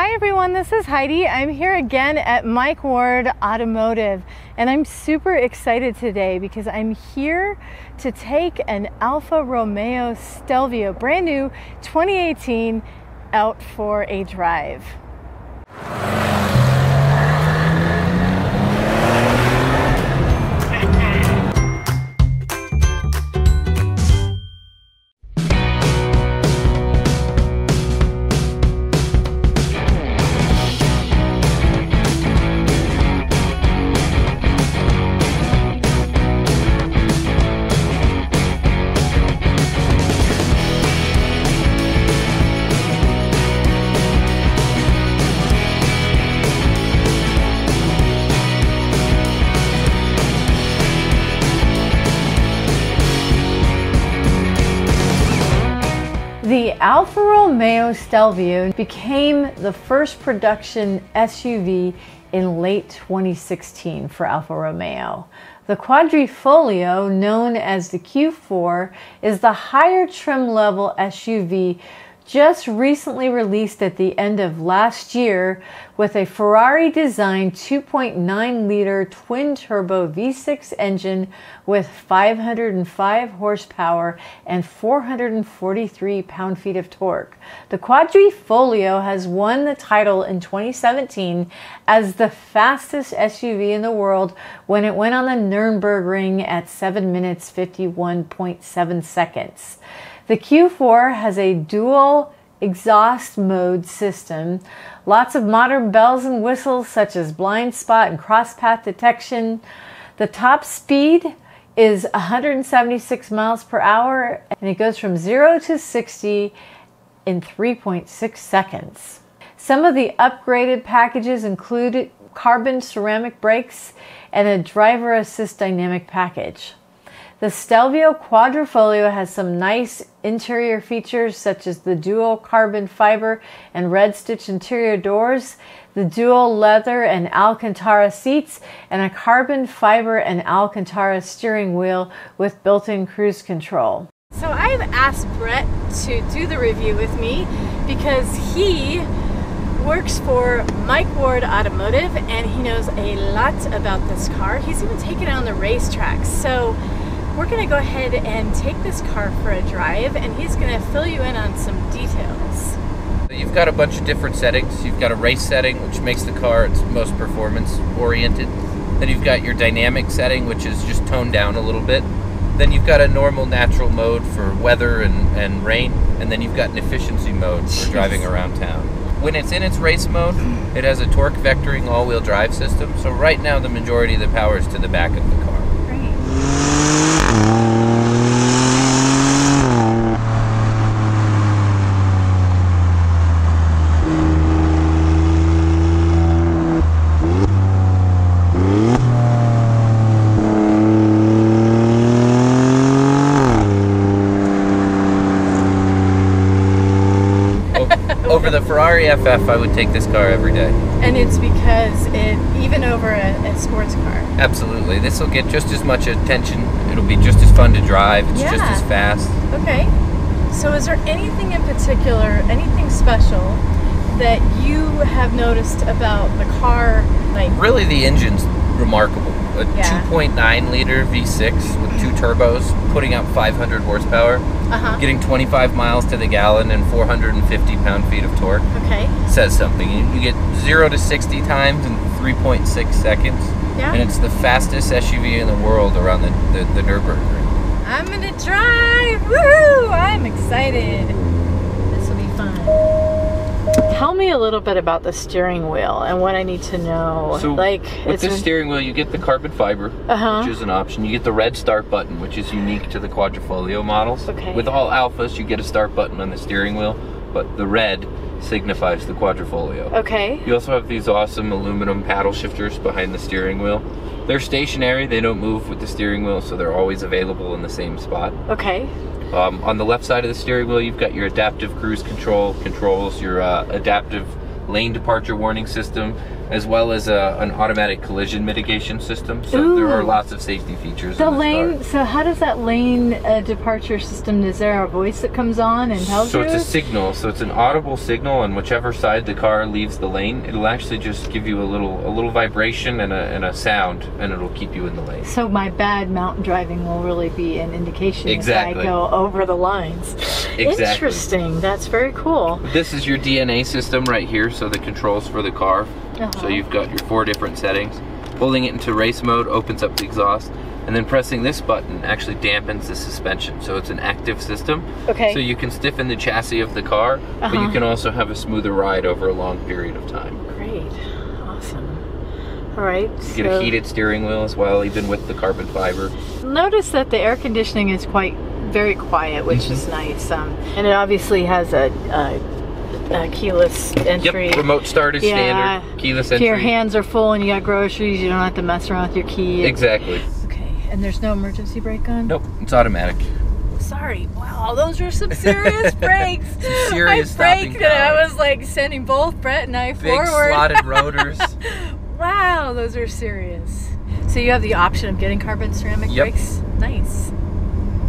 Hi everyone, this is Heidi. I'm here again at Mike Ward Automotive, and I'm super excited today because I'm here to take an Alfa Romeo Stelvio, brand new 2018, out for a drive. The Alfa Romeo Stelvio became the first production SUV in late 2016 for Alfa Romeo. The Quadrifoglio, known as the Q4, is the higher trim level SUV just recently released at the end of last year with a Ferrari designed 2.9-liter twin-turbo V6 engine with 505 horsepower and 443 pound-feet of torque. The Quadrifoglio has won the title in 2017 as the fastest SUV in the world when it went on the Nurburgring at 7 minutes 51.7 seconds. The Q4 has a dual exhaust mode system, lots of modern bells and whistles such as blind spot and cross path detection. The top speed is 176 miles per hour and it goes from 0 to 60 in 3.6 seconds. Some of the upgraded packages include carbon ceramic brakes and a driver assist dynamic package. The Stelvio Quadrifoglio has some nice interior features such as the dual carbon fiber and red stitch interior doors, the dual leather and Alcantara seats, and a carbon fiber and Alcantara steering wheel with built-in cruise control. So I've asked Brett to do the review with me because he works for Mike Ward Automotive and he knows a lot about this car. He's even taken it on the racetracks. So we're going to go ahead and take this car for a drive and he's going to fill you in on some details. You've got a bunch of different settings. You've got a race setting, which makes the car its most performance oriented. Then you've got your dynamic setting, which is just toned down a little bit. Then you've got a normal natural mode for weather and rain. And then you've got an efficiency mode for driving around town. When it's in its race mode, it has a torque vectoring all-wheel drive system. So right now the majority of the power is to the back of the car. Over the Ferrari FF, I would take this car every day. And it's because even over a sports car. Absolutely. This will get just as much attention. It'll be just as fun to drive. It's just as fast. Okay. So is there anything in particular, anything special that you have noticed about the car? Like, really, the engine's remarkable. A 2.9-liter V6 with two turbos, putting out 500 horsepower, getting 25 miles to the gallon and 450 pound-feet of torque. Okay. Says something. You get 0 to 60 times in 3.6 seconds. Yeah. And it's the fastest SUV in the world around the Nurburgring. I'm gonna drive! Woohoo! I'm excited. This will be fun. Tell me a little bit about the steering wheel and what I need to know. So with this steering wheel, you get the carbon fiber, which is an option. You get the red start button, which is unique to the Quadrifoglio models. Okay. With all Alphas, you get a start button on the steering wheel, but the red signifies the Quadrifoglio. Okay. You also have these awesome aluminum paddle shifters behind the steering wheel. They're stationary, they don't move with the steering wheel, so they're always available in the same spot. Okay. On the left side of the steering wheel, you've got your adaptive cruise controls, your adaptive lane departure warning system, as well as an automatic collision mitigation system. So there are lots of safety features. The lane. So how does that lane departure system? Is there a voice that comes on and tells you? So it's a signal. So it's an audible signal, and whichever side the car leaves the lane, it'll actually just give you a little vibration and a sound, and it'll keep you in the lane. So my bad mountain driving will really be an indication exactly. if I go over the lines. Exactly. Interesting. That's very cool. This is your DNA system right here, so the controls for the car. So you've got your 4 different settings. Holding it into race mode opens up the exhaust, and then pressing this button actually dampens the suspension. So it's an active system. Okay. So you can stiffen the chassis of the car, but you can also have a smoother ride over a long period of time. Great. Awesome. All right. You get a heated steering wheel as well, even with the carbon fiber. Notice that the air conditioning is very quiet, which is nice. And it obviously has a keyless entry. Yep, remote start is standard. Keyless entry. If your hands are full and you got groceries, you don't have to mess around with your key. Exactly. Okay, and there's no emergency brake on? Nope, it's automatic. Sorry, wow, those are some serious brakes. Some serious stopping power. I was like sending both Brett and I forward. Big slotted rotors. Wow, those are serious. So you have the option of getting carbon ceramic brakes? Nice.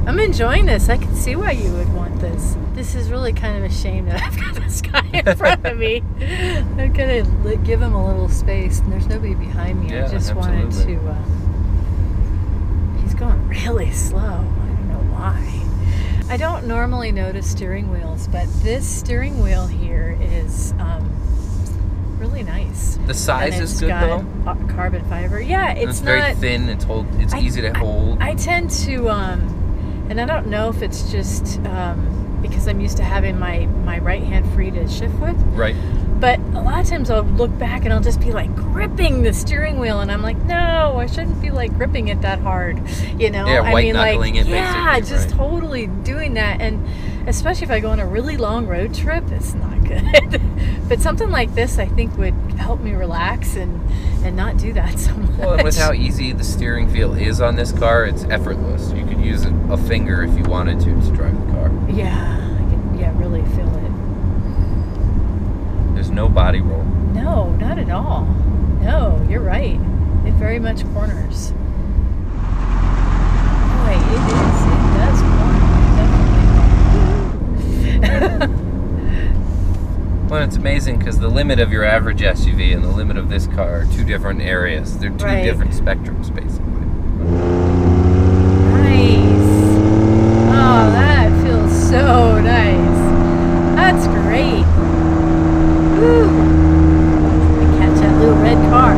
I'm enjoying this. I can see why you would want this. This is really kind of a shame that I've got this guy in front of me. I'm gonna give him a little space, and there's nobody behind me. Yeah, I just wanted to. He's going really slow. I don't know why. I don't normally notice steering wheels, but this steering wheel here is really nice. The size is good though. Carbon fiber. Yeah, it's very not thin. It's easy to hold. I tend to. And I don't know if it's just because I'm used to having my right hand free to shift with. Right. But a lot of times I'll look back and I'll just be like gripping the steering wheel, and I'm like, no, I shouldn't be like gripping it that hard, you know? Yeah, white knuckling it basically. Yeah, just totally doing that, and especially if I go on a really long road trip, it's not good. But something like this, I think, would help me relax and not do that so much. Well, and with how easy the steering feel is on this car, it's effortless. You could use a finger if you wanted to drive the car. Yeah, I can really feel it. There's no body roll. No, not at all. No, you're right. It very much corners. Boy, it does corner. Definitely. Well, it's amazing because the limit of your average SUV and the limit of this car are 2 different areas. They're 2 different spectrums, basically. Nice. Oh, that feels so nice. That's great. Woo. I catch that little red car.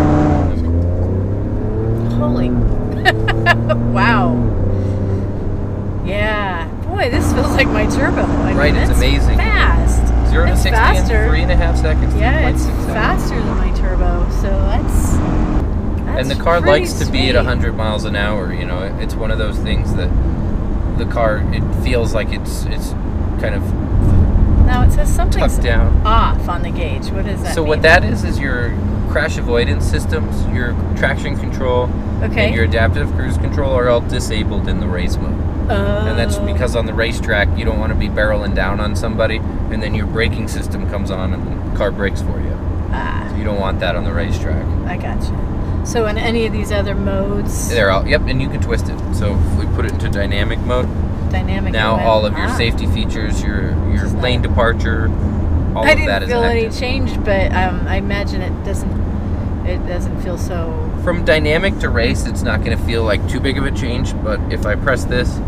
Holy. Wow. Yeah. Boy, this feels like my turbo. I mean, it's amazing. Fast. 0 to 60 faster. in 3.5 seconds. Yeah, it's faster than my turbo, so that's and the car likes to be at 100 miles an hour. You know, it's one of those things that the car, it feels like it's kind of now it says something's tucked down off on the gauge. What does that mean? So what that is your crash avoidance systems, your traction control, and your adaptive cruise control are all disabled in the race mode. And that's because on the racetrack you don't want to be barreling down on somebody and then your braking system comes on and the car brakes for you. So you don't want that on the racetrack. I gotcha. So in any of these other modes? They're all, yep, and you can twist it. So if we put it into dynamic mode, now all of your safety features, your lane departure, all of that is active. I didn't feel any change, but I imagine it doesn't feel so... From dynamic to race, it's not going to feel like too big of a change, but if I press this,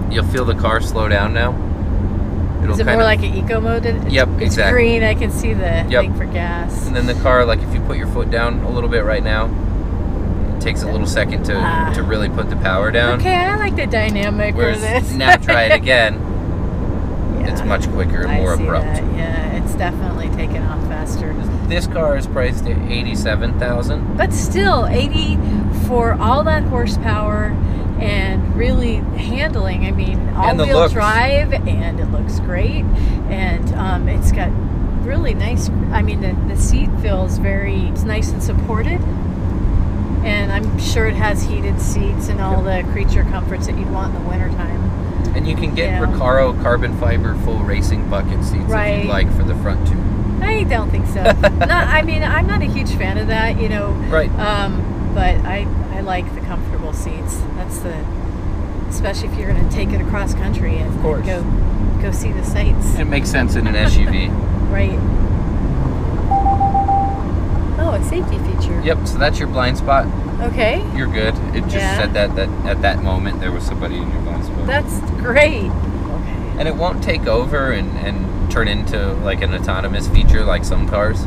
you'll feel the car slow down now. Is it more like an eco mode? Yep, it's exactly. Green, I can see the thing for gas. And then the car, like if you put your foot down a little bit right now, it takes a little second to really put the power down. Okay, I like the dynamic for this. Now try it again. It's much quicker and more abrupt. That. Yeah, it's definitely taking off faster. This car is priced at $87,000. But still, 80 for all that horsepower and really handling. I mean, all-wheel drive, and it looks great. And it's got really nice. I mean, the seat feels it's nice and supported. And I'm sure it has heated seats and all the creature comforts that you'd want in the wintertime. And you can get Recaro carbon fiber full racing bucket seats if you'd like for the front two. I don't think so. I mean, I'm not a huge fan of that, you know. Right. But I like the comfortable seats. That's especially if you're going to take it across country and go see the sights. It makes sense in an SUV. Right. Oh, a safety feature. Yep, so that's your blind spot. Okay. You're good. It just said that at that moment there was somebody in your blind spot. That's great. Okay. And it won't take over and turn into like an autonomous feature like some cars,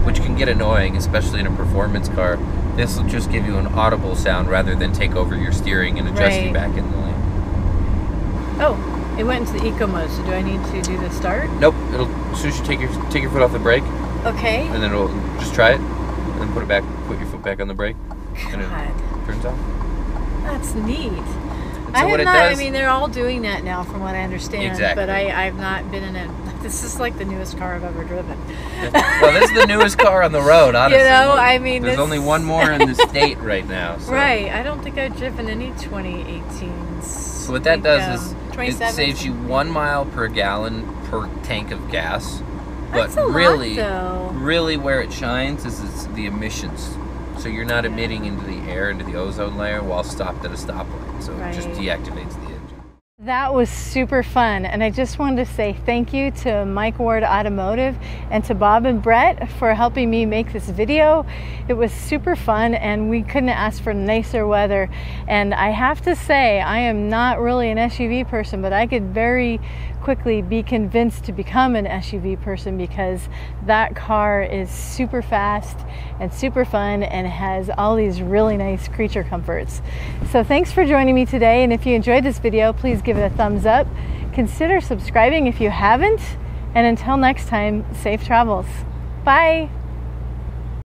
which can get annoying, especially in a performance car. This will just give you an audible sound rather than take over your steering and adjust you back in the lane. Oh, it went into the eco mode, so do I need to do the start? Nope. As soon as you take your foot off the brake. Okay. And then it'll just try it, and then put your foot back on the brake, and it turns off. That's neat. So I mean, they're all doing that now, from what I understand. Exactly. But I've not been in it. This is like the newest car I've ever driven. Well, this is the newest car on the road, honestly. You know, I mean, there's only one more in the state right now. So. Right. I don't think I've driven any 2018s. So what that does is it saves you 1 mile per gallon per tank of gas. But That's a really, lot, though. really where it shines is it's the emissions. So you're not emitting into the air, into the ozone layer while stopped at a stoplight. So it just deactivates the engine. That was super fun, and I just wanted to say thank you to Mike Ward Automotive and to Bob and Brett for helping me make this video. It was super fun, and we couldn't ask for nicer weather. And I have to say, I am not really an SUV person, but I could very quickly be convinced to become an SUV person because that car is super fast and super fun and has all these really nice creature comforts. So thanks for joining me today, and if you enjoyed this video, please give it a thumbs up. Consider subscribing if you haven't, and until next time, safe travels. Bye.